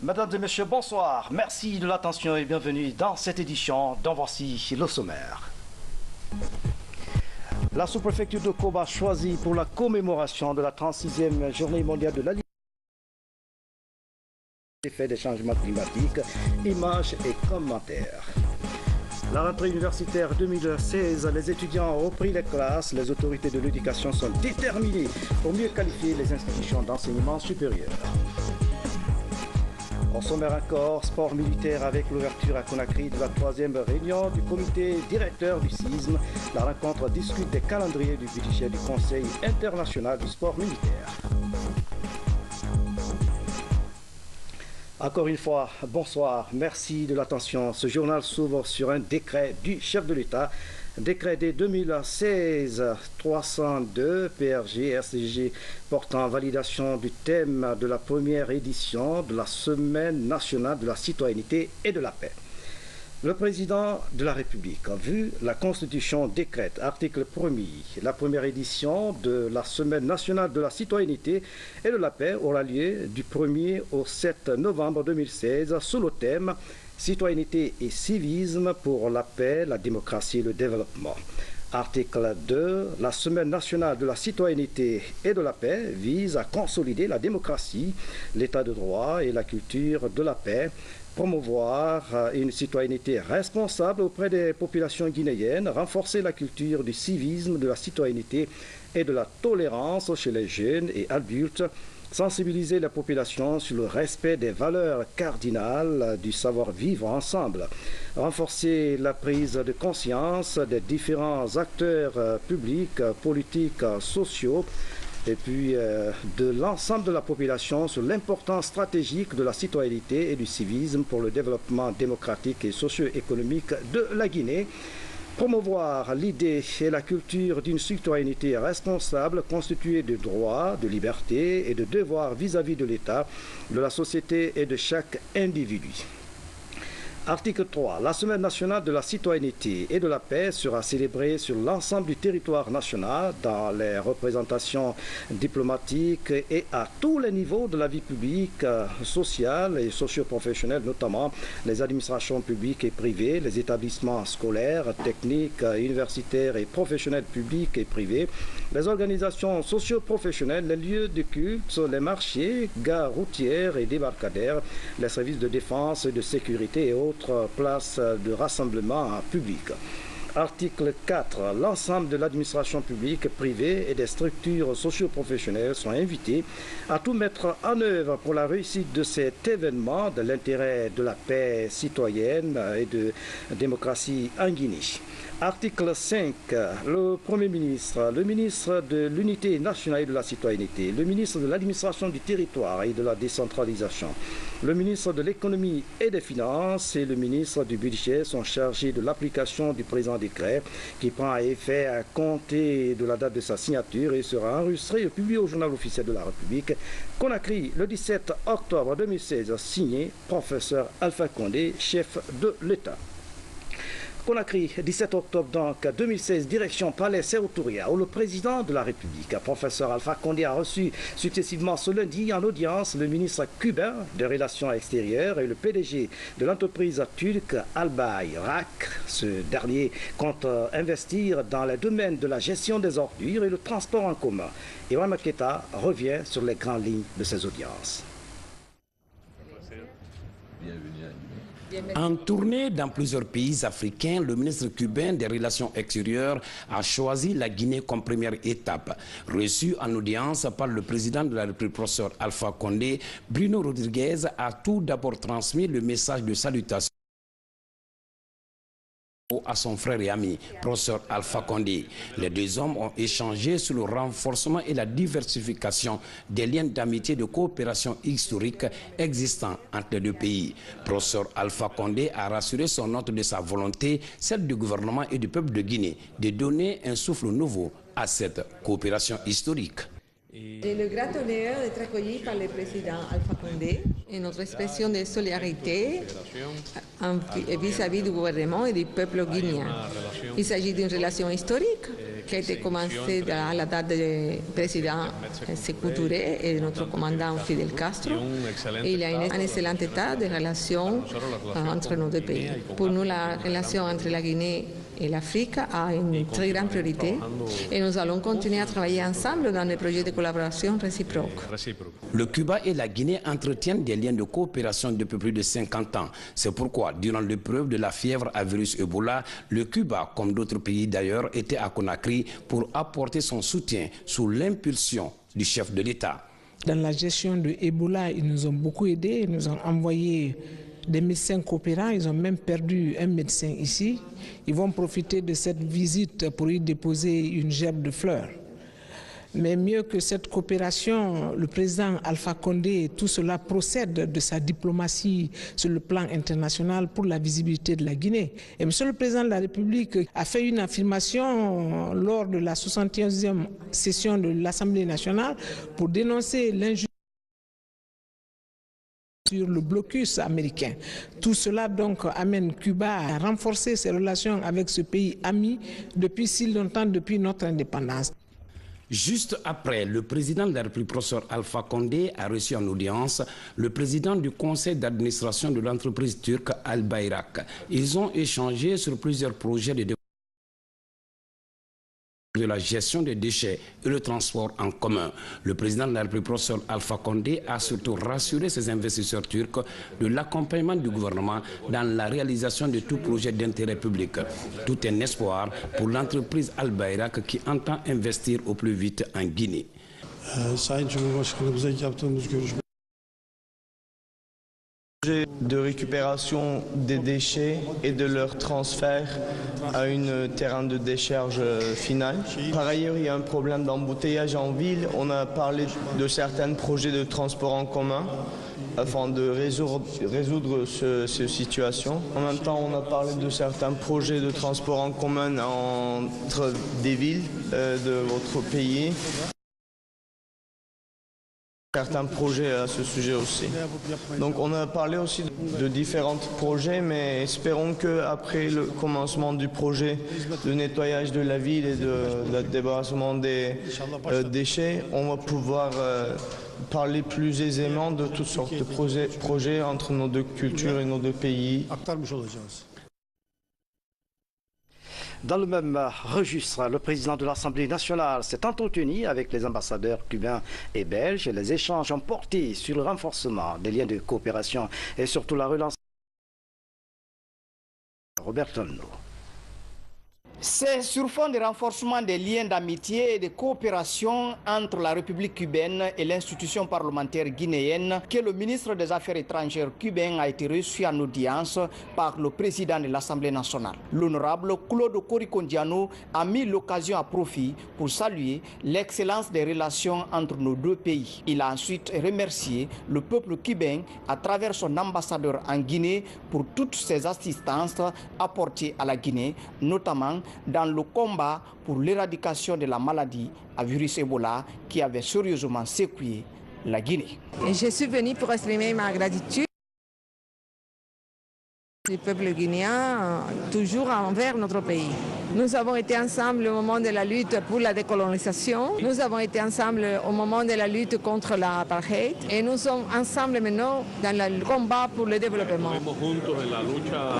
Mesdames et messieurs, bonsoir. Merci de l'attention et bienvenue dans cette édition dont voici le sommaire. La sous-préfecture de Koba choisit pour la commémoration de la 36e journée mondiale de la l'effet des changements climatiques, images et commentaires. La rentrée universitaire 2016, les étudiants ont repris les classes, les autorités de l'éducation sont déterminées pour mieux qualifier les institutions d'enseignement supérieur. Au sommaire encore, sport militaire avec l'ouverture à Conakry de la 3e réunion du comité directeur du CISM. La rencontre discute des calendriers du budget du Conseil international du sport militaire. Encore une fois, bonsoir, merci de l'attention. Ce journal s'ouvre sur un décret du chef de l'État, décret des 2016-302 PRG-RCG portant validation du thème de la première édition de la Semaine nationale de la citoyenneté et de la paix. Le président de la République a vu la Constitution décrète, article 1er, la première édition de la Semaine nationale de la citoyenneté et de la paix aura lieu du 1er au 7 novembre 2016 sous le thème Citoyenneté et civisme pour la paix, la démocratie et le développement. Article 2. La Semaine nationale de la citoyenneté et de la paix vise à consolider la démocratie, l'état de droit et la culture de la paix, promouvoir une citoyenneté responsable auprès des populations guinéennes, renforcer la culture du civisme, de la citoyenneté et de la tolérance chez les jeunes et adultes, sensibiliser la population sur le respect des valeurs cardinales du savoir-vivre ensemble, renforcer la prise de conscience des différents acteurs publics, politiques, sociaux, et puis de l'ensemble de la population sur l'importance stratégique de la citoyenneté et du civisme pour le développement démocratique et socio-économique de la Guinée. Promouvoir l'idée et la culture d'une citoyenneté responsable constituée de droits, de libertés et de devoirs vis-à-vis de l'État, de la société et de chaque individu. Article 3. La Semaine nationale de la citoyenneté et de la paix sera célébrée sur l'ensemble du territoire national dans les représentations diplomatiques et à tous les niveaux de la vie publique, sociale et socio-professionnelle, notamment les administrations publiques et privées, les établissements scolaires, techniques, universitaires et professionnels publics et privés, les organisations socio-professionnelles, les lieux de culte, les marchés, gares routières et débarcadères, les services de défense et de sécurité et autres places de rassemblement public. Article 4. L'ensemble de l'administration publique, privée et des structures socio-professionnelles sont invités à tout mettre en œuvre pour la réussite de cet événement de l'intérêt de la paix citoyenne et de démocratie en Guinée. Article 5. Le Premier ministre, le ministre de l'Unité nationale et de la citoyenneté, le ministre de l'administration du territoire et de la décentralisation, le ministre de l'économie et des finances et le ministre du budget sont chargés de l'application du présent décret qui prend effet à compter de la date de sa signature et sera enregistré et publié au journal officiel de la République. Conakry, le 17 octobre 2016, signé professeur Alpha Condé, chef de l'État. Conakry, 17 octobre donc 2016, direction Palais Sékou-Touria, où le président de la République, professeur Alpha Condé, a reçu successivement ce lundi en audience le ministre cubain des Relations extérieures et le PDG de l'entreprise turque Albayrak. Ce dernier compte investir dans les domaines de la gestion des ordures et le transport en commun. Ibrahim Maketa revient sur les grandes lignes de ces audiences. En tournée dans plusieurs pays africains, le ministre cubain des Relations extérieures a choisi la Guinée comme première étape. Reçu en audience par le président de la République, professeur Alpha Condé, Bruno Rodriguez a tout d'abord transmis le message de salutation à son frère et ami, professeur Alpha Condé. Les deux hommes ont échangé sur le renforcement et la diversification des liens d'amitié et de coopération historique existants entre les deux pays. Professeur Alpha Condé a rassuré son hôte de sa volonté, celle du gouvernement et du peuple de Guinée, de donner un souffle nouveau à cette coopération historique. J'ai le grand honneur d'être accueilli par le président Alpha Condé et notre expression de solidarité vis-à-vis du gouvernement et du peuple guinéen. Il s'agit d'une relation historique qui a été commencé à la date du président Sékou Touré et notre commandant Fidel Castro. Et il y a un excellent état de relations entre nos deux pays. Pour nous, la relation entre la Guinée et l'Afrique a une très grande priorité et nous allons continuer à travailler ensemble dans des projets de collaboration réciproque. Le Cuba et la Guinée entretiennent des liens de coopération depuis plus de 50 ans. C'est pourquoi, durant l'épreuve de la fièvre à virus Ebola, le Cuba, comme d'autres pays d'ailleurs, était à Conakry pour apporter son soutien sous l'impulsion du chef de l'État. Dans la gestion de Ebola, ils nous ont beaucoup aidés, ils nous ont envoyé des médecins coopérants, ils ont même perdu un médecin ici. Ils vont profiter de cette visite pour y déposer une gerbe de fleurs. Mais mieux que cette coopération, le président Alpha Condé, tout cela procède de sa diplomatie sur le plan international pour la visibilité de la Guinée. Et Monsieur le Président de la République a fait une affirmation lors de la 71e session de l'Assemblée nationale pour dénoncer l'injustice sur le blocus américain. Tout cela donc amène Cuba à renforcer ses relations avec ce pays ami depuis si longtemps, depuis notre indépendance. Juste après, le président de la République, professeur Alpha Condé, a reçu en audience le président du conseil d'administration de l'entreprise turque Al Bayrak. Ils ont échangé sur plusieurs projets de développement de la gestion des déchets et le transport en commun. Le président de la République, professeur Alpha Condé, a surtout rassuré ses investisseurs turcs de l'accompagnement du gouvernement dans la réalisation de tout projet d'intérêt public. Tout un espoir pour l'entreprise Al Bayrak qui entend investir au plus vite en Guinée. De récupération des déchets et de leur transfert à un terrain de décharge final. Par ailleurs, il y a un problème d'embouteillage en ville. On a parlé de certains projets de transport en commun afin de résoudre cette situation. En même temps, on a parlé de certains projets de transport en commun entre des villes de votre pays. Certains projets à ce sujet aussi. Donc on a parlé aussi de différents projets, mais espérons qu'après le commencement du projet de nettoyage de la ville et de débarrassement des déchets, on va pouvoir parler plus aisément de toutes sortes de projets entre nos deux cultures et nos deux pays. Dans le même registre, le président de l'Assemblée nationale s'est entretenu avec les ambassadeurs cubains et belges. Les échanges ont porté sur le renforcement des liens de coopération et surtout la relance. Roberto No. C'est sur fond de renforcement des liens d'amitié et de coopération entre la République cubaine et l'institution parlementaire guinéenne que le ministre des Affaires étrangères cubain a été reçu en audience par le président de l'Assemblée nationale. L'honorable Claude Coricondiano a mis l'occasion à profit pour saluer l'excellence des relations entre nos deux pays. Il a ensuite remercié le peuple cubain à travers son ambassadeur en Guinée pour toutes ses assistances apportées à la Guinée, notamment dans le combat pour l'éradication de la maladie à virus Ebola qui avait sérieusement secoué la Guinée. Et je suis venue pour exprimer ma gratitude du peuple guinéen, toujours envers notre pays. Nous avons été ensemble au moment de la lutte pour la décolonisation. Nous avons été ensemble au moment de la lutte contre l'apartheid. Et nous sommes ensemble maintenant dans le combat pour le développement.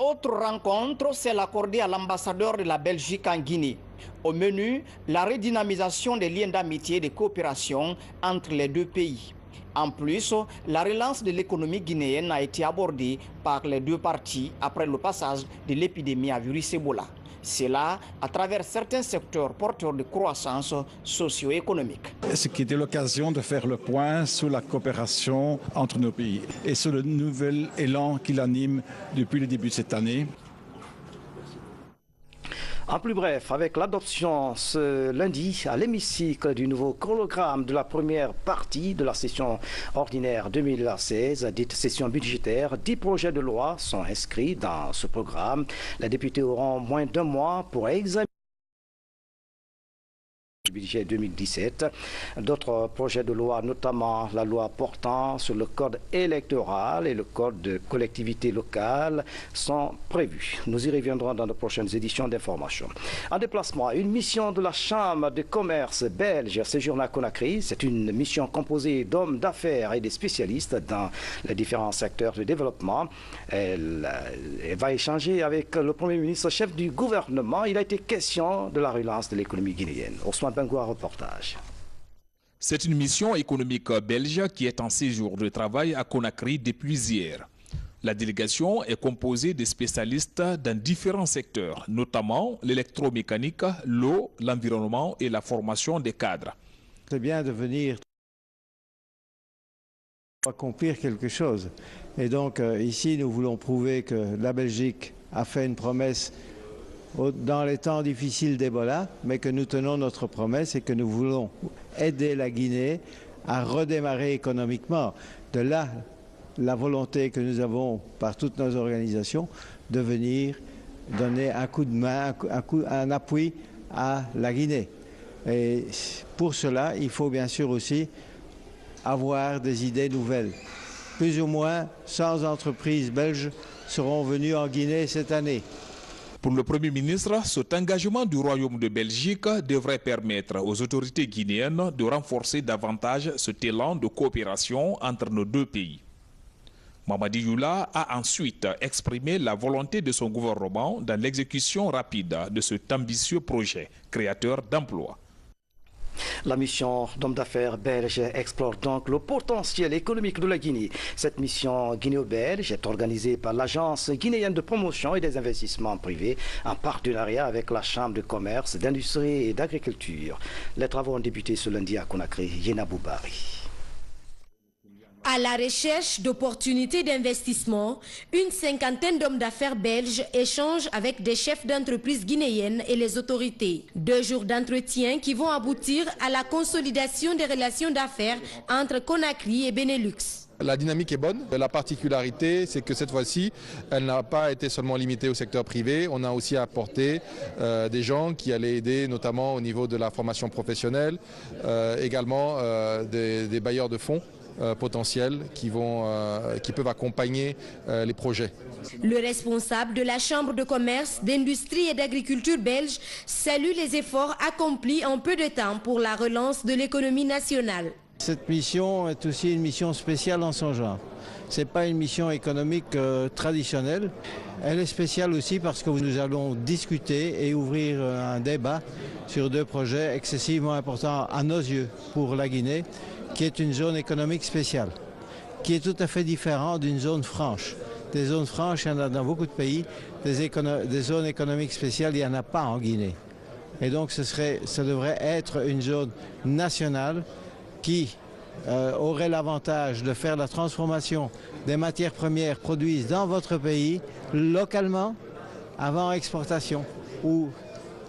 Autre rencontre, celle accordée à l'ambassadeur de la Belgique en Guinée. Au menu, la redynamisation des liens d'amitié et de coopération entre les deux pays. En plus, la relance de l'économie guinéenne a été abordée par les deux parties après le passage de l'épidémie à virus Ebola. C'est là, à travers certains secteurs porteurs de croissance socio-économique. Ce qui était l'occasion de faire le point sur la coopération entre nos pays et sur le nouvel élan qui l'anime depuis le début de cette année. En plus bref, avec l'adoption ce lundi à l'hémicycle du nouveau chronogramme de la première partie de la session ordinaire 2016, dite session budgétaire, 10 projets de loi sont inscrits dans ce programme. Les députés auront moins d'un mois pour examiner le budget budget 2017. D'autres projets de loi, notamment la loi portant sur le code électoral et le code de collectivité locale, sont prévus. Nous y reviendrons dans de prochaines éditions d'information. En déplacement, une mission de la Chambre de commerce belge séjourne à Conakry. C'est une mission composée d'hommes d'affaires et des spécialistes dans les différents secteurs de développement. Elle va échanger avec le Premier ministre, chef du gouvernement. Il a été question de la relance de l'économie guinéenne. Ousmane Bengoua, reportage. C'est une mission économique belge qui est en séjour de travail à Conakry depuis hier. La délégation est composée de spécialistes dans différents secteurs, notamment l'électromécanique, l'eau, l'environnement et la formation des cadres. C'est bien de venir accomplir quelque chose. Et donc ici, nous voulons prouver que la Belgique a fait une promesse dans les temps difficiles d'Ebola, mais que nous tenons notre promesse et que nous voulons aider la Guinée à redémarrer économiquement. De là, la volonté que nous avons par toutes nos organisations de venir donner un coup de main, un appui à la Guinée. Et pour cela, il faut bien sûr aussi avoir des idées nouvelles. Plus ou moins 100 entreprises belges seront venues en Guinée cette année. Pour le Premier ministre, cet engagement du Royaume de Belgique devrait permettre aux autorités guinéennes de renforcer davantage cet élan de coopération entre nos deux pays. Mamadi Youla a ensuite exprimé la volonté de son gouvernement dans l'exécution rapide de cet ambitieux projet créateur d'emplois. La mission d'hommes d'affaires belges explore donc le potentiel économique de la Guinée. Cette mission guinéo-belge est organisée par l'Agence guinéenne de promotion et des investissements privés en partenariat avec la Chambre de commerce, d'industrie et d'agriculture. Les travaux ont débuté ce lundi à Conakry. Yena Boubari. À la recherche d'opportunités d'investissement, une cinquantaine d'hommes d'affaires belges échangent avec des chefs d'entreprise guinéennes et les autorités. 2 jours d'entretien qui vont aboutir à la consolidation des relations d'affaires entre Conakry et Benelux. La dynamique est bonne. La particularité, c'est que cette fois-ci, elle n'a pas été seulement limitée au secteur privé. On a aussi apporté des gens qui allaient aider, notamment au niveau de la formation professionnelle, également des bailleurs de fonds potentiels qui peuvent accompagner les projets. Le responsable de la Chambre de commerce, d'industrie et d'agriculture belge salue les efforts accomplis en peu de temps pour la relance de l'économie nationale. Cette mission est aussi une mission spéciale en son genre. Ce n'est pas une mission économique traditionnelle. Elle est spéciale aussi parce que nous allons discuter et ouvrir un débat sur 2 projets excessivement importants à nos yeux pour la Guinée, qui est une zone économique spéciale, qui est tout à fait différente d'une zone franche. Des zones franches, il y en a dans beaucoup de pays. Des zones économiques spéciales, il n'y en a pas en Guinée. Et donc ça devrait être une zone nationale qui aurait l'avantage de faire la transformation des matières premières produites dans votre pays, localement, avant exportation ou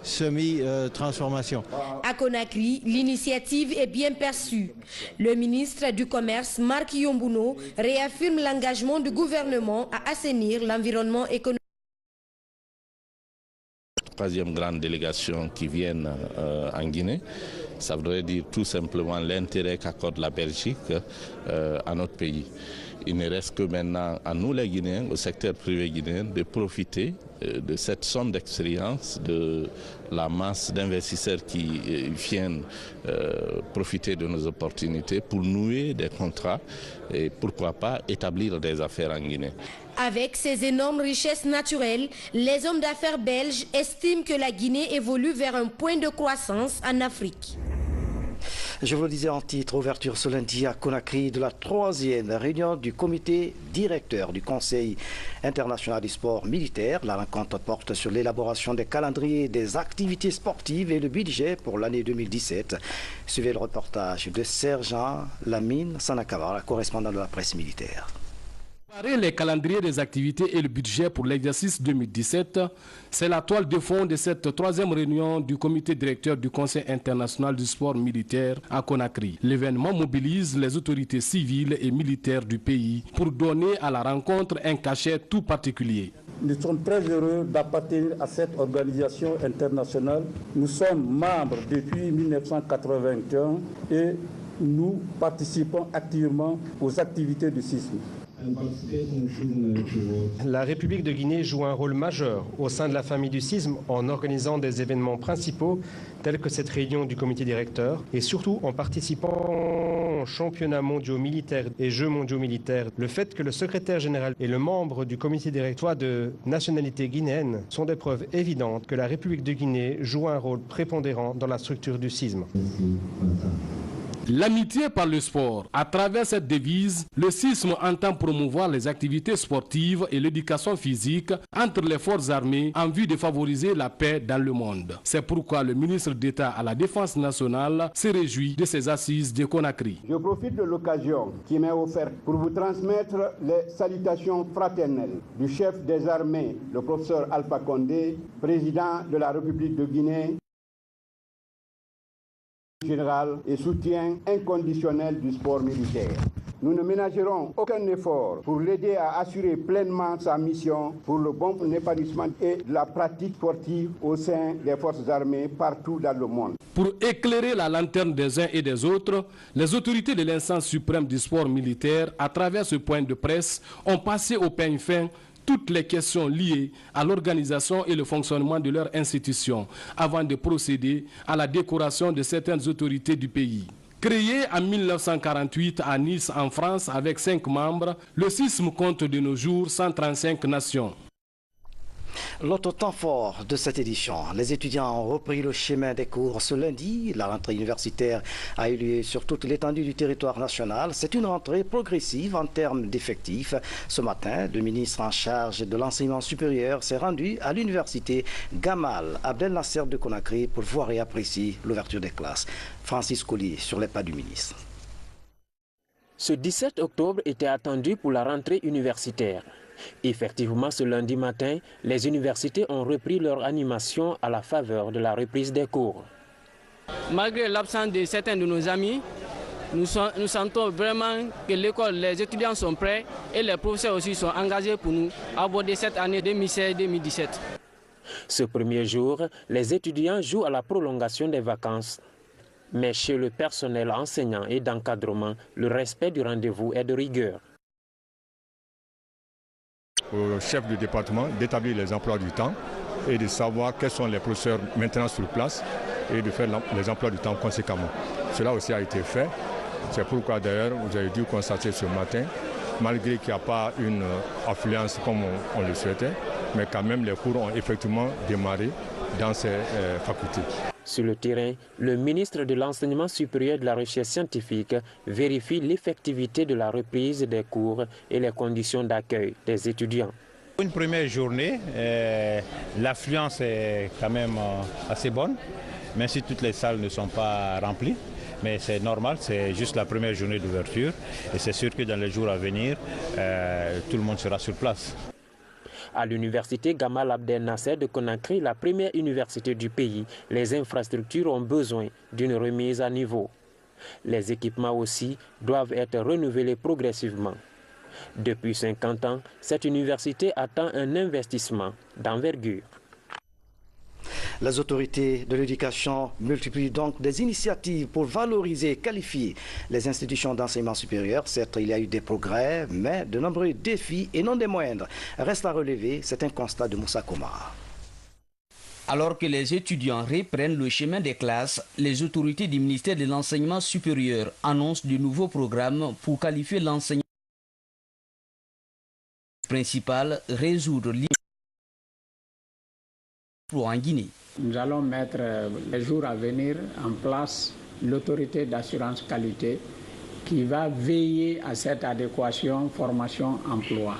semi-transformation. À Conakry, l'initiative est bien perçue. Le ministre du Commerce, Marc Yombouno, réaffirme l'engagement du gouvernement à assainir l'environnement économique. 3e grande délégation qui viennent en Guinée. Ça voudrait dire tout simplement l'intérêt qu'accorde la Belgique à notre pays. Il ne reste que maintenant à nous les Guinéens, au secteur privé guinéen, de profiter de cette somme d'expérience, de la masse d'investisseurs qui viennent profiter de nos opportunités pour nouer des contrats et pourquoi pas établir des affaires en Guinée. Avec ces énormes richesses naturelles, les hommes d'affaires belges estiment que la Guinée évolue vers un point de croissance en Afrique. Je vous le disais en titre, ouverture ce lundi à Conakry de la 3e réunion du comité directeur du Conseil international du sport militaire. La rencontre porte sur l'élaboration des calendriers des activités sportives et le budget pour l'année 2017. Suivez le reportage de Sergent Lamine Sanakawa, correspondant de la presse militaire. Les calendriers des activités et le budget pour l'exercice 2017, c'est la toile de fond de cette 3e réunion du comité directeur du Conseil international du sport militaire à Conakry. L'événement mobilise les autorités civiles et militaires du pays pour donner à la rencontre un cachet tout particulier. Nous sommes très heureux d'appartenir à cette organisation internationale. Nous sommes membres depuis 1981 et nous participons activement aux activités du CISM. La République de Guinée joue un rôle majeur au sein de la famille du CISM en organisant des événements principaux tels que cette réunion du comité directeur et surtout en participant aux championnats mondiaux militaires et jeux mondiaux militaires. Le fait que le secrétaire général et le membre du comité directeur soient de nationalité guinéenne sont des preuves évidentes que la République de Guinée joue un rôle prépondérant dans la structure du CISM. L'amitié par le sport. À travers cette devise, le CISM entend promouvoir les activités sportives et l'éducation physique entre les forces armées en vue de favoriser la paix dans le monde. C'est pourquoi le ministre d'État à la Défense nationale se réjouit de ces assises de Conakry. Je profite de l'occasion qui m'est offerte pour vous transmettre les salutations fraternelles du chef des armées, le professeur Alpha Condé, président de la République de Guinée, général et soutien inconditionnel du sport militaire. Nous ne ménagerons aucun effort pour l'aider à assurer pleinement sa mission pour le bon épanouissement et la pratique sportive au sein des forces armées partout dans le monde. Pour éclairer la lanterne des uns et des autres, les autorités de l'instance suprême du sport militaire, à travers ce point de presse, ont passé au peigne fin toutes les questions liées à l'organisation et le fonctionnement de leur institution avant de procéder à la décoration de certaines autorités du pays. Créé en 1948 à Nice en France avec 5 membres, le CISM compte de nos jours 135 nations. L'autre temps fort de cette édition, les étudiants ont repris le chemin des cours ce lundi. La rentrée universitaire a eu lieu sur toute l'étendue du territoire national. C'est une rentrée progressive en termes d'effectifs. Ce matin, le ministre en charge de l'enseignement supérieur s'est rendu à l'université Gamal Abdel Nasser de Conakry pour voir et apprécier l'ouverture des classes. Francis Collier sur les pas du ministre. Ce 17 octobre était attendu pour la rentrée universitaire. Effectivement, ce lundi matin, les universités ont repris leur animation à la faveur de la reprise des cours. Malgré l'absence de certains de nos amis, nous sentons vraiment que l'école, les étudiants sont prêts et les professeurs aussi sont engagés pour nous aborder cette année 2016-2017. Ce premier jour, les étudiants jouent à la prolongation des vacances. Mais chez le personnel enseignant et d'encadrement, le respect du rendez-vous est de rigueur. Au chef du département d'établir les emplois du temps et de savoir quels sont les professeurs maintenant sur place et de faire les emplois du temps conséquemment. Cela aussi a été fait. C'est pourquoi d'ailleurs vous avez dû constater ce matin, malgré qu'il n'y a pas une affluence comme on le souhaitait, mais quand même les cours ont effectivement démarré dans ces facultés. Sur le terrain, le ministre de l'Enseignement supérieur et de la Recherche scientifique vérifie l'effectivité de la reprise des cours et les conditions d'accueil des étudiants. Une première journée, l'affluence est quand même assez bonne, même si toutes les salles ne sont pas remplies. Mais c'est normal, c'est juste la première journée d'ouverture et c'est sûr que dans les jours à venir, tout le monde sera sur place. À l'université Gamal Abdel Nasser de Conakry, la première université du pays, les infrastructures ont besoin d'une remise à niveau. Les équipements aussi doivent être renouvelés progressivement. Depuis 50 ans, cette université attend un investissement d'envergure. Les autorités de l'éducation multiplient donc des initiatives pour valoriser et qualifier les institutions d'enseignement supérieur. Certes, il y a eu des progrès, mais de nombreux défis, et non des moindres, restent à relever. C'est un constat de Moussa Komar. Alors que les étudiants reprennent le chemin des classes, les autorités du ministère de l'Enseignement supérieur annoncent de nouveaux programmes pour qualifier l'enseignement principal, résoudre l'immense en Guinée. Nous allons mettre les jours à venir en place l'autorité d'assurance qualité qui va veiller à cette adéquation formation-emploi.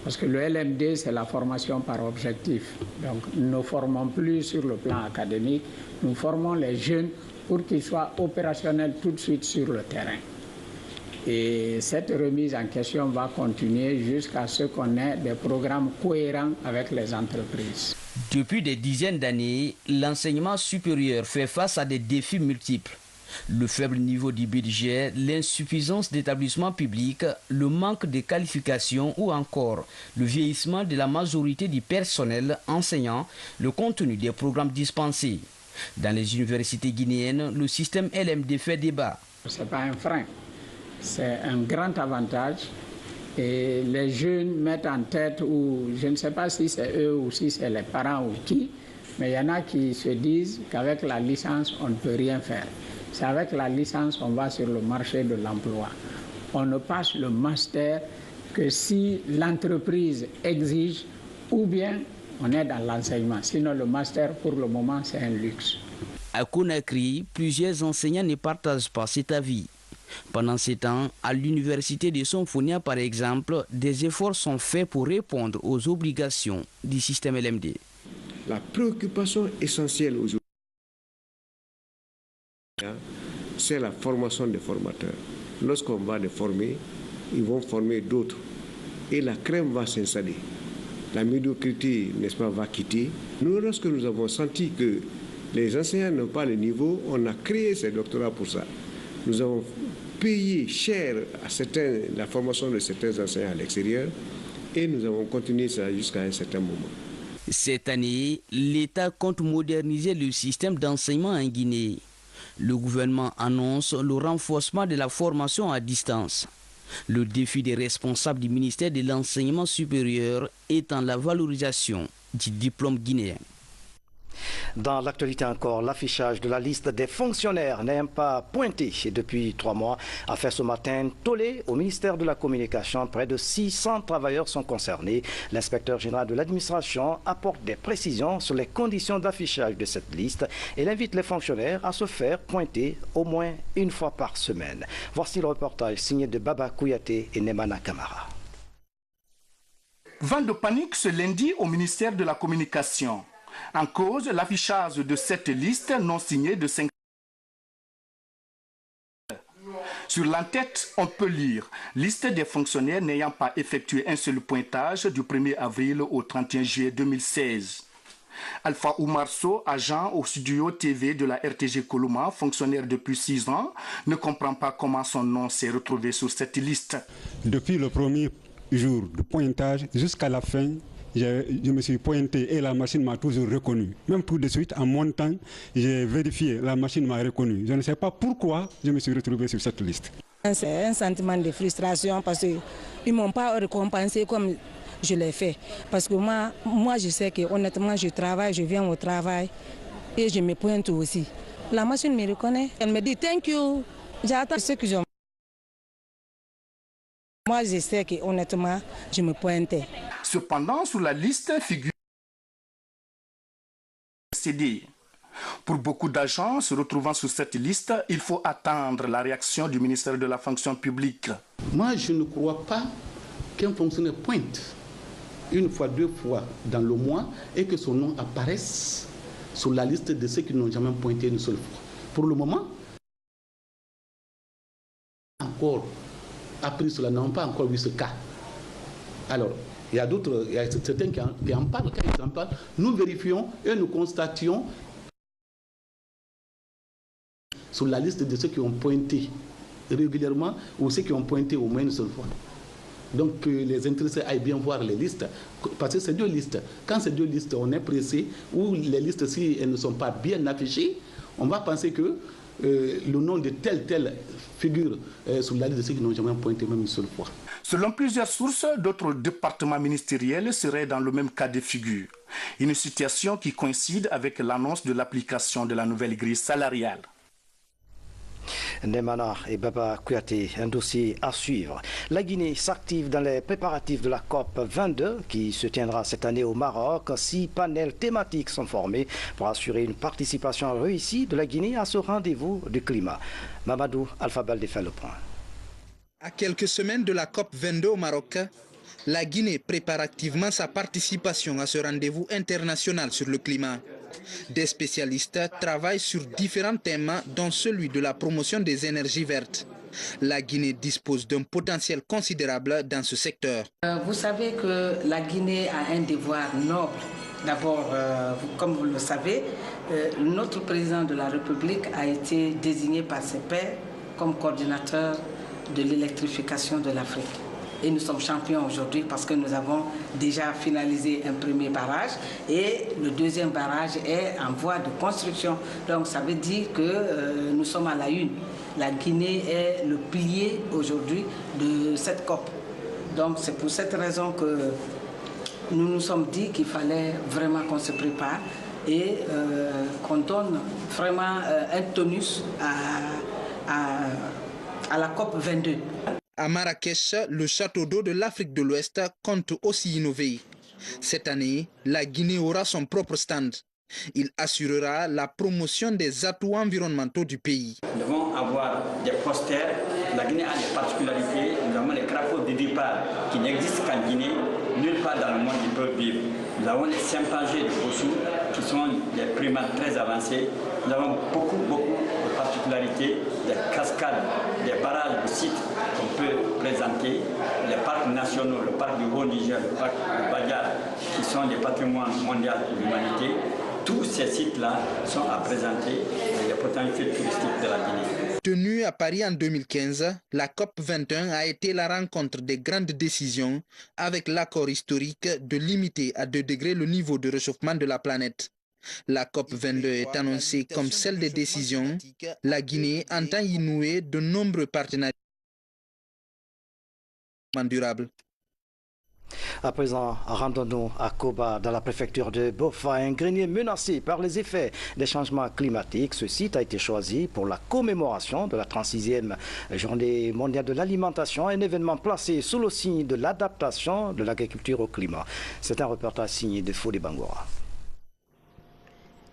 Parce que le LMD, c'est la formation par objectif. Donc nous ne formons plus sur le plan académique, nous formons les jeunes pour qu'ils soient opérationnels tout de suite sur le terrain. Et cette remise en question va continuer jusqu'à ce qu'on ait des programmes cohérents avec les entreprises. Depuis des dizaines d'années, l'enseignement supérieur fait face à des défis multiples. Le faible niveau du budget, l'insuffisance d'établissements publics, le manque de qualifications ou encore le vieillissement de la majorité du personnel enseignant, le contenu des programmes dispensés. Dans les universités guinéennes, le système LMD fait débat. Ce n'est pas un frein, c'est un grand avantage. Et les jeunes mettent en tête, ou je ne sais pas si c'est eux ou si c'est les parents ou qui, mais il y en a qui se disent qu'avec la licence, on ne peut rien faire. C'est avec la licence qu'on va sur le marché de l'emploi. On ne passe le master que si l'entreprise exige ou bien on est dans l'enseignement. Sinon, le master, pour le moment, c'est un luxe. À Conakry, plusieurs enseignants ne partagent pas cet avis. Pendant ces temps, à l'université de Sonfonia, par exemple, des efforts sont faits pour répondre aux obligations du système LMD. La préoccupation essentielle aujourd'hui, c'est la formation des formateurs. Lorsqu'on va les former, ils vont former d'autres. Et la crème va s'installer. La médiocrité, n'est-ce pas, va quitter. Nous, lorsque nous avons senti que les enseignants n'ont pas le niveau, on a créé ces doctorats pour ça. Nous avons payé cher à la formation de certains enseignants à l'extérieur et nous avons continué ça jusqu'à un certain moment. Cette année, l'État compte moderniser le système d'enseignement en Guinée. Le gouvernement annonce le renforcement de la formation à distance. Le défi des responsables du ministère de l'Enseignement supérieur étant la valorisation du diplôme guinéen. Dans l'actualité encore, l'affichage de la liste des fonctionnaires n'ayant pas pointé depuis 3 mois a fait ce matin tollé au ministère de la Communication. Près de 600 travailleurs sont concernés. L'inspecteur général de l'administration apporte des précisions sur les conditions d'affichage de cette liste et il invite les fonctionnaires à se faire pointer au moins une fois par semaine. Voici le reportage signé de Baba Kouyaté et Nemana Kamara. Vent de panique ce lundi au ministère de la Communication. En cause, l'affichage de cette liste non signée de 5. Sur l'entête, on peut lire « Liste des fonctionnaires n'ayant pas effectué un seul pointage du 1er avril au 31 juillet 2016 ». Alpha Oumarso, agent au studio TV de la RTG Koulouma, fonctionnaire depuis 6 ans, ne comprend pas comment son nom s'est retrouvé sur cette liste. Depuis le premier jour de pointage jusqu'à la fin, je me suis pointé et la machine m'a toujours reconnu. Même tout de suite, en montant, j'ai vérifié, la machine m'a reconnu. Je ne sais pas pourquoi je me suis retrouvé sur cette liste. C'est un sentiment de frustration parce qu'ils ne m'ont pas récompensé comme je l'ai fait. Parce que moi, je sais que honnêtement, je travaille, je viens au travail et je me pointe aussi. La machine me reconnaît. Elle me dit « thank you ». J'attends ce que je... Moi, je sais que honnêtement, je me pointais. Cependant, sur la liste figure CD. Pour beaucoup d'agents se retrouvant sur cette liste, il faut attendre la réaction du ministère de la fonction publique. Moi, je ne crois pas qu'un fonctionnaire pointe une fois, 2 fois dans le mois et que son nom apparaisse sur la liste de ceux qui n'ont jamais pointé une seule fois. Pour le moment, encore appris cela, n'ont pas encore vu ce cas. Alors, il y a d'autres, il y a certains qui en parlent. Quand ils en parlent, nous vérifions et nous constations sur la liste de ceux qui ont pointé régulièrement ou ceux qui ont pointé au moins une seule fois. Donc, que les intéressés aillent bien voir les listes, parce que c'est 2 listes. Quand c'est 2 listes, on est pressé, ou les listes, si elles ne sont pas bien affichées, on va penser que le nom de telle figure sur la liste de ceux qui n'ont jamais pointé même une seule fois. Selon plusieurs sources, d'autres départements ministériels seraient dans le même cas de figure. Une situation qui coïncide avec l'annonce de l'application de la nouvelle grille salariale. Nemana et Baba Kouyaté, un dossier à suivre. La Guinée s'active dans les préparatifs de la COP 22 qui se tiendra cette année au Maroc. 6 panels thématiques sont formés pour assurer une participation réussie de la Guinée à ce rendez-vous du climat. Mamadou Alpha Baldé fait le point. À quelques semaines de la COP 22 au Maroc, la Guinée prépare activement sa participation à ce rendez-vous international sur le climat. Des spécialistes travaillent sur différents thèmes, dont celui de la promotion des énergies vertes. La Guinée dispose d'un potentiel considérable dans ce secteur. Vous savez que la Guinée a un devoir noble. D'abord, comme vous le savez, notre président de la République a été désigné par ses pairs comme coordinateur de l'électrification de l'Afrique. Et nous sommes champions aujourd'hui parce que nous avons déjà finalisé un premier barrage et le deuxième barrage est en voie de construction. Donc ça veut dire que nous sommes à la une. La Guinée est le pilier aujourd'hui de cette COP. Donc c'est pour cette raison que nous nous sommes dit qu'il fallait vraiment qu'on se prépare et qu'on donne vraiment un tonus à la COP 22. À Marrakech, le château d'eau de l'Afrique de l'Ouest compte aussi innover. Cette année, la Guinée aura son propre stand. Il assurera la promotion des atouts environnementaux du pays. Nous devons avoir des posters. La Guinée a des particularités. Nous avons les crapauds de départ qui n'existent qu'en Guinée. Nulle part dans le monde ils peuvent vivre. Nous avons les chimpanzés de Bossou qui sont des primates très avancés. Nous avons beaucoup de particularités, des cascades, des barrages de sites qu'on peut présenter, les parcs nationaux, le parc du Haut-Niger, le parc du Badiar, qui sont des patrimoines mondiaux de l'humanité. Tous ces sites-là sont à présenter les potentialités touristiques de la Guinée. Tenue à Paris en 2015, la COP 21 a été la rencontre des grandes décisions avec l'accord historique de limiter à 2 degrés le niveau de réchauffement de la planète. La COP 22 est annoncée comme celle des décisions. La Guinée entend y nouer de nombreux partenariats durables. À présent, rendons-nous à Koba, dans la préfecture de Bofa, un grenier menacé par les effets des changements climatiques. Ce site a été choisi pour la commémoration de la 36e journée mondiale de l'alimentation, un événement placé sous le signe de l'adaptation de l'agriculture au climat. C'est un reportage signé de Fodé Bangora.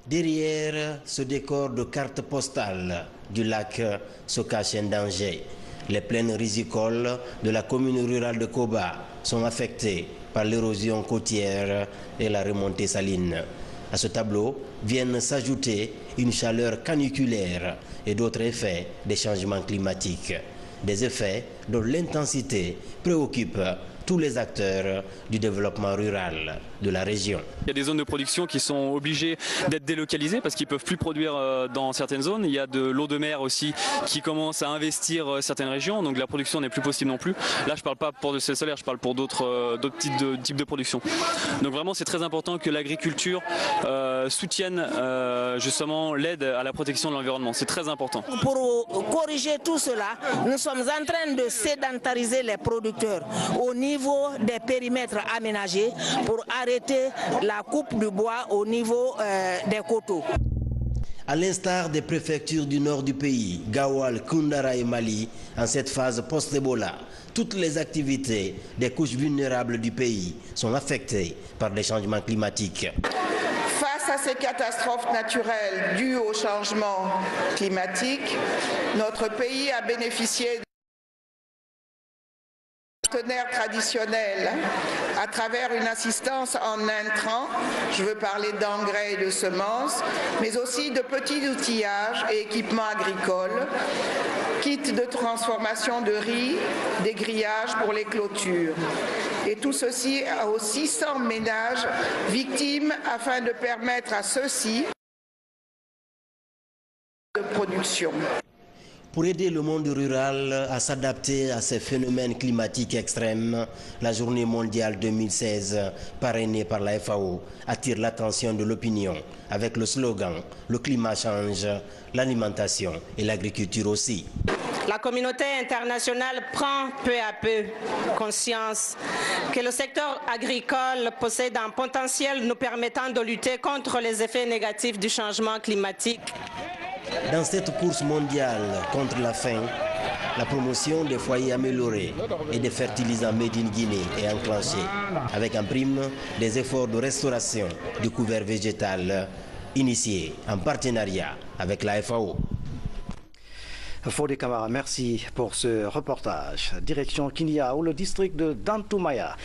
Derrière ce décor de cartes postales du lac se cache un danger. Les plaines rizicoles de la commune rurale de Koba sont affectées par l'érosion côtière et la remontée saline. À ce tableau viennent s'ajouter une chaleur caniculaire et d'autres effets des changements climatiques. Des effets dont l'intensité préoccupe tous les acteurs du développement rural de la région. Il y a des zones de production qui sont obligées d'être délocalisées parce qu'ils ne peuvent plus produire dans certaines zones. Il y a de l'eau de mer aussi qui commence à investir certaines régions, donc la production n'est plus possible non plus. Là, je ne parle pas pour de sel solaire, je parle pour d'autres types de production. Donc vraiment, c'est très important que l'agriculture soutienne justement l'aide à la protection de l'environnement. C'est très important. Pour corriger tout cela, nous sommes en train de sédentariser les producteurs au niveau des périmètres aménagés pour arrêter la coupe du bois au niveau des coteaux. À l'instar des préfectures du nord du pays, Gawal, Koundara et Mali, en cette phase post-Ebola, toutes les activités des couches vulnérables du pays sont affectées par les changements climatiques. Face à ces catastrophes naturelles dues au changement climatique, notre pays a bénéficié partenaires traditionnels à travers une assistance en intrants, je veux parler d'engrais et de semences, mais aussi de petits outillages et équipements agricoles, kits de transformation de riz, des grillages pour les clôtures. Et tout ceci aux 600 ménages victimes afin de permettre à ceux-ci de production. Pour aider le monde rural à s'adapter à ces phénomènes climatiques extrêmes, la Journée mondiale 2016, parrainée par la FAO, attire l'attention de l'opinion avec le slogan « Le climat change, l'alimentation et l'agriculture aussi ». La communauté internationale prend peu à peu conscience que le secteur agricole possède un potentiel nous permettant de lutter contre les effets négatifs du changement climatique. Dans cette course mondiale contre la faim, la promotion des foyers améliorés et des fertilisants made in Guinée est enclenchée, avec en prime des efforts de restauration du couvert végétal initiés en partenariat avec la FAO. Fodé Camara, merci pour ce reportage. Direction Kinia, où le district de Dantoumaya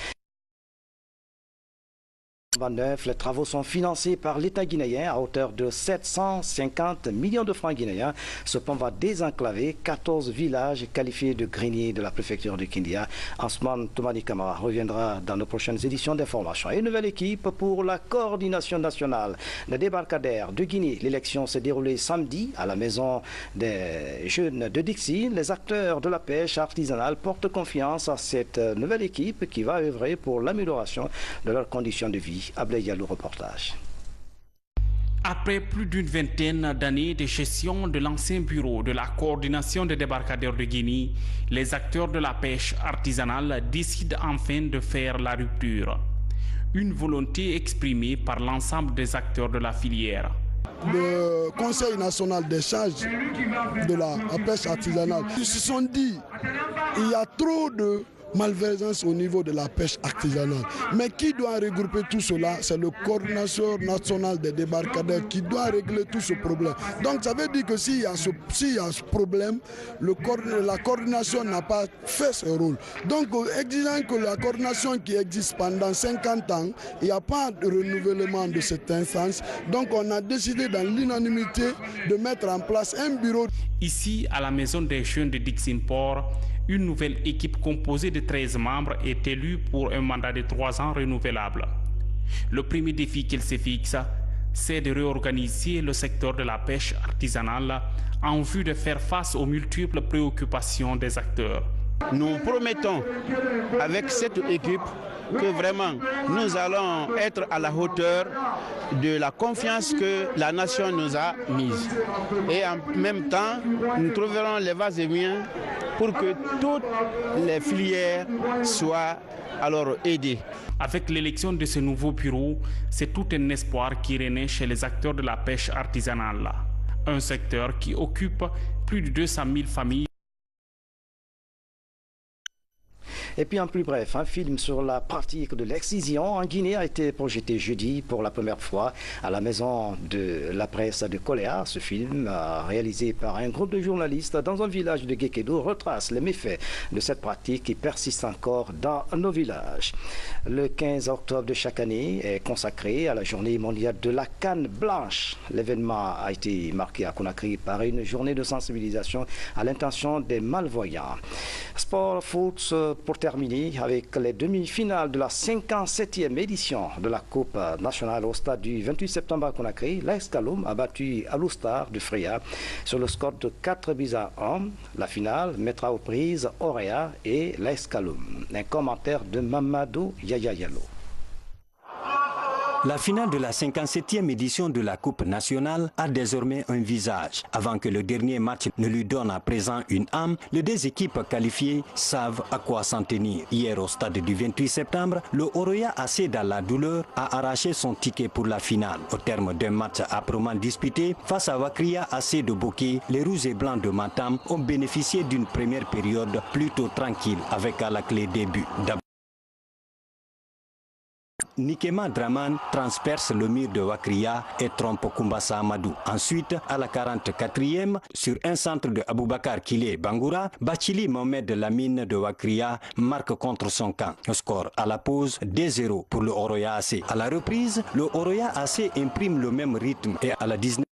29, les travaux sont financés par l'État guinéen à hauteur de 750 millions de francs guinéens. Ce pont va désenclaver 14 villages qualifiés de greniers de la préfecture de Kindia. Ousmane Toumani Kamara reviendra dans nos prochaines éditions d'information. Et une nouvelle équipe pour la coordination nationale des débarcadères de Guinée. L'élection s'est déroulée samedi à la maison des jeunes de Dixie. Les acteurs de la pêche artisanale portent confiance à cette nouvelle équipe qui va œuvrer pour l'amélioration de leurs conditions de vie. Ablé Diallo, reportage. Après plus d'une vingtaine d'années de gestion de l'ancien bureau de la coordination des débarcadères de Guinée, les acteurs de la pêche artisanale décident enfin de faire la rupture. Une volonté exprimée par l'ensemble des acteurs de la filière. Le Conseil national des charges de la pêche artisanale, ils se sont dit qu'il y a trop de malversance au niveau de la pêche artisanale. Mais qui doit regrouper tout cela? C'est le coordinateur national des débarcadères qui doit régler tout ce problème. Donc ça veut dire que s'il y a ce problème, la coordination n'a pas fait ce rôle. Donc exigeant que la coordination qui existe pendant 50 ans, il n'y a pas de renouvellement de cette instance. Donc on a décidé dans l'unanimité de mettre en place un bureau. Ici, à la maison des jeunes de Dixie-Port, une nouvelle équipe composée de 13 membres est élue pour un mandat de 3 ans renouvelable. Le premier défi qu'elle se fixe, c'est de réorganiser le secteur de la pêche artisanale en vue de faire face aux multiples préoccupations des acteurs. Nous promettons avec cette équipe que vraiment nous allons être à la hauteur de la confiance que la nation nous a mise. Et en même temps, nous trouverons les vases et moyens pour que toutes les filières soient alors aidées. Avec l'élection de ce nouveau bureau, c'est tout un espoir qui renaît chez les acteurs de la pêche artisanale. Un secteur qui occupe plus de 200 000 familles. Et puis en plus bref, un film sur la pratique de l'excision en Guinée a été projeté jeudi pour la première fois à la maison de la presse de Koléa. Ce film, réalisé par un groupe de journalistes dans un village de Guékédou, retrace les méfaits de cette pratique qui persiste encore dans nos villages. Le 15 octobre de chaque année est consacré à la journée mondiale de la canne blanche. L'événement a été marqué à Conakry par une journée de sensibilisation à l'intention des malvoyants. Sport foot pour terminer avec les demi-finales de la 57e édition de la Coupe nationale au stade du 28 septembre à Conakry. L'AS Kaloum a battu Alustar de Freya sur le score de 4-1. La finale mettra aux prises Auréa et l'AS Kaloum. Un commentaire de Mamadou Yaya Yalo. La finale de la 57e édition de la Coupe nationale a désormais un visage. Avant que le dernier match ne lui donne à présent une âme, les deux équipes qualifiées savent à quoi s'en tenir. Hier au stade du 28 septembre, le Oroya AC dans la douleur a arraché son ticket pour la finale. Au terme d'un match âprement disputé, face à Wakria AC de Boké, les Rouges et Blancs de Matam ont bénéficié d'une première période plutôt tranquille avec à la clé des buts. Nikema Draman transperce le mur de Wakria et trompe Kumbasa Amadou. Ensuite, à la 44e, sur un centre de Aboubakar Kile Bangoura, Bachili Mohamed Lamine de Wakria marque contre son camp. Le score à la pause 2-0 pour le Oroya AC. À la reprise, le Oroya AC imprime le même rythme et à la 19e,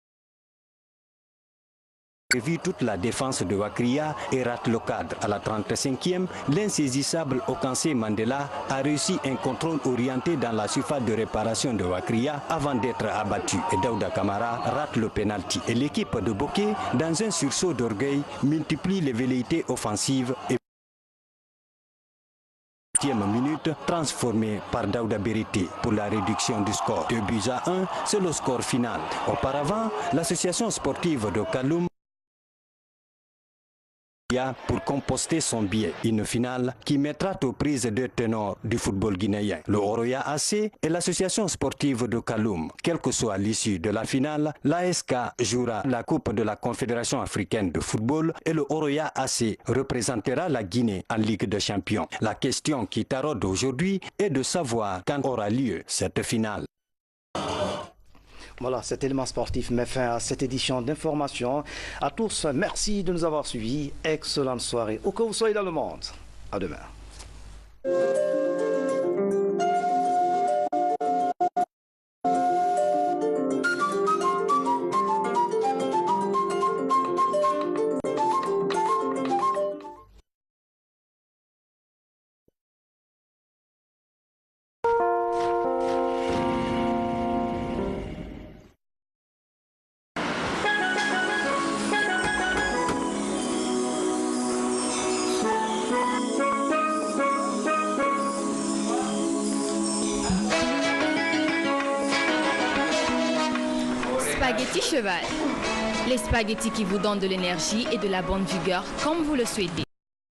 prévu toute la défense de Wakria et rate le cadre. À la 35e, l'insaisissable Okansé Mandela a réussi un contrôle orienté dans la surface de réparation de Wakria avant d'être abattu. Et Daouda Kamara rate le penalty. Et l'équipe de Boké, dans un sursaut d'orgueil, multiplie les velléités offensives et minute transformée par Daouda Berité pour la réduction du score. 2-1, c'est le score final. Auparavant, l'association sportive de Kaloum pour composter son billet, une finale qui mettra aux prises deux ténors du football guinéen, le Oroya AC et l'association sportive de Kaloum. Quelle que soit l'issue de la finale, l'ASK jouera la Coupe de la Confédération africaine de football et le Oroya AC représentera la Guinée en Ligue des Champions. La question qui taraude aujourd'hui est de savoir quand aura lieu cette finale. Voilà, cet élément sportif met fin à cette édition d'information. À tous, merci de nous avoir suivis. Excellente soirée. Où que vous soyez dans le monde. À demain. spaghettis cheval. Les spaghettis qui vous donnent de l'énergie et de la bonne vigueur comme vous le souhaitez.